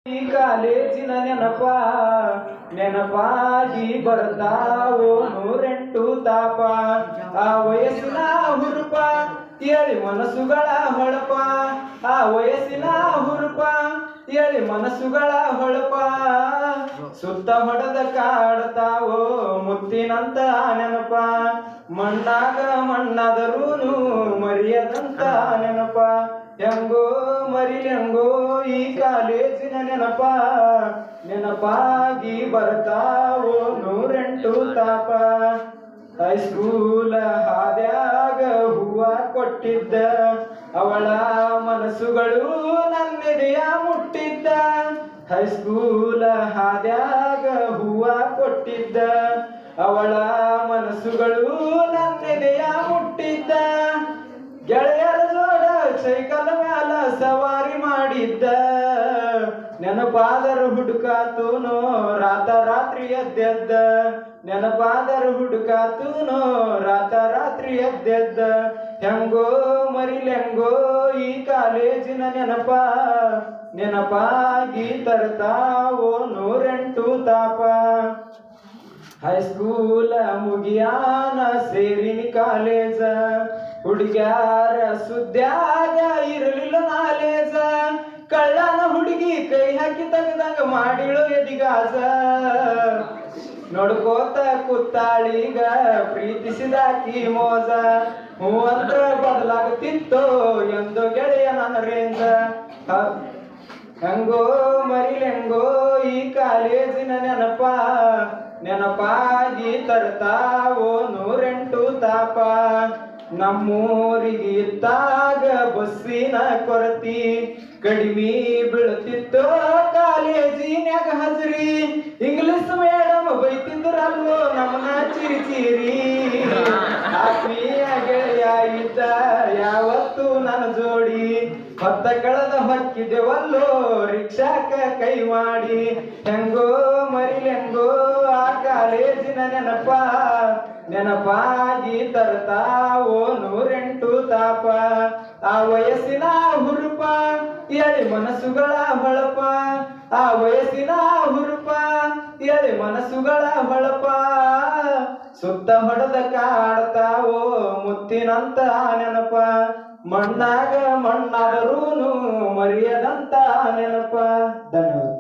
ಈ ಕಾಲೇಜಿನ ನೆನಪಾಗಿ ಬರ್ತಾವೋ ನೂರೆಂಟು ತಾಪ. ಆ ವಯಸ್ಸಿನ ಹುರುಪ ಹೇಳಿ ಮನಸ್ಸುಗಳ ಹೊಳಪ. ಆ ವಯಸ್ಸಿನ ಹುರುಪ ಹೇಳಿ ಮನಸ್ಸುಗಳ ಹೊಳಪ. ಸುತ್ತ ಹೊಡೆದ ಕಾಡ್ತಾವೋ ಮುತ್ತಿನಂತ ನೆನಪ. ಮಣ್ಣಾಗ ಮಣ್ಣಾದರೂನು ಮರಿಯದಂತ ನೆನಪ. ಹೆಂಗೋ ಮರಿಲೆಂಗೋ ಈ ಕಾಲೇಜಿನ ನೆನಪಾಗಿ ಬರ್ತಾವೋ ನೂರೆಂಟು ತಾಪ. ಹೈಸ್ಕೂಲ ಹಾದ್ಯಾಗ ಹೂವ ಕೊಟ್ಟಿದ್ದ ಅವಳ ಮನಸ್ಸುಗಳು ನನ್ನೆದೆಯ ಮುಟ್ಟಿದ್ದ. ಹೈಸ್ಕೂಲ ಹಾದ್ಯಾಗ ಹೂವ ಕೊಟ್ಟಿದ್ದ ಅವಳ ಮನಸ್ಸುಗಳು ನನ್ನೆದೆಯ ಮುಟ್ಟಿದ್ದ. ಗೆಳೆಯರ ಜೋಡ ಸೈಕಲ್ ಮ್ಯಾಲ ಸವಾರಿ ಮಾಡಿದ್ದ ನೆನಪಾದರ ಹುಡುಕಾತೂನೋ ರಾತ್ರಿ ಎದ್ದೆದ್ದ. ನೆನಪಾದರ ಹುಡುಕಾತೂನೋ ರಾತ್ರಿ ಎದ್ದೆದ್ದ. ಹೆಂಗೋ ಮರಿಲೆಂಗೋ ಈ ಕಾಲೇಜಿನ ನೆನಪಾಗಿ ತರ್ತಾವೋ ನೂರೆಂಟು ತಾಪ. ಹೈಸ್ಕೂಲ ಮುಗಿಯಾನ ಸೇರಿನಿ ಕಾಲೇಜ. ಹುಡುಗ್ಯಾರ ಸುದ್ದ್ಯಾಗ ಇರಲಿಲ್ಲ ನಾಲೇಜ. ಕಳ್ಳನ ಹುಡುಗಿ ಕೈ ಹಾಕಿ ತೆಗ್ದಂಗ ಮಾಡಿಳು ಎದಿಗಾಜ. ನೋಡ್ಕೋತ ಕೂತಾಳೀಗ ಪ್ರೀತಿಸಿದಾಕಿ ಮೋಜ. ಹೂವಂತ್ರ ಬದಲಾಗುತ್ತಿತ್ತೋ ಎಂದು ಗೆಳೆಯ ನನ್ನ ರೇಂಜ. ಹೆಂಗೋ ಮರಿಲೆಂಗೋ ಈ ಕಾಲೇಜಿನ ನೆನಪಾಗಿ ತರ್ತಾವೋ ನೂರೆಂಟು ತಾಪ. ನಮ್ಮೂರಿಗೆ ಇದ್ದಾಗ ಬಸ್ಸಿನ ಕೊರತಿ ಕಡಿಮೆ ಬೀಳ್ತಿತ್ತೋ ಕಾಲೇಜಿನ್ಯಾಗ ಹಜರಿ. ಇಂಗ್ಲಿಷ್ ಮೇಡಮ್ ಬೈತಿದ್ರಲ್ಲೋ ನಮ್ಮನ್ನ ಚಿರಿಚಿರಿ. ಆತ್ಮೀಯ ಗೆಳೆಯ ಇದ್ದ ಯಾವತ್ತು ನನ್ನ ಜೋಡಿ. ಹೊತ್ತ ಕಳೆದ ಹೊಕ್ಕಿದೆವಲ್ಲೋ ರಿಕ್ಷಾಕ ಕೈ ಮಾಡಿ. ಹೆಂಗೋ ಮರಿಲೆಂಗೋ ಆ ಕಾಲೇಜಿನ ನೆನಪಾಗಿ ತರ್ತಾವೋ ನೂರೆಂಟು ತಾಪ. ಆ ವಯಸ್ಸಿನ ಹುರುಪ ಹೇಳಿ ಮನಸ್ಸುಗಳ ಹೊಳಪ. ಆ ವಯಸ್ಸಿನ ಹುರುಪ ಹೇಳಿ ಮನಸ್ಸುಗಳ ಹೊಳಪ. ಸುತ್ತ ಹೊಡೆದ ಕಾಡ್ತಾವೋ ಮುತ್ತಿನಂತ ನೆನಪ. ಮಣ್ಣಾಗ ಮಣ್ಣಾದರೂನು ಮರಿಯದಂತ ನೆನಪ. ಧನ್ಯವಾದ.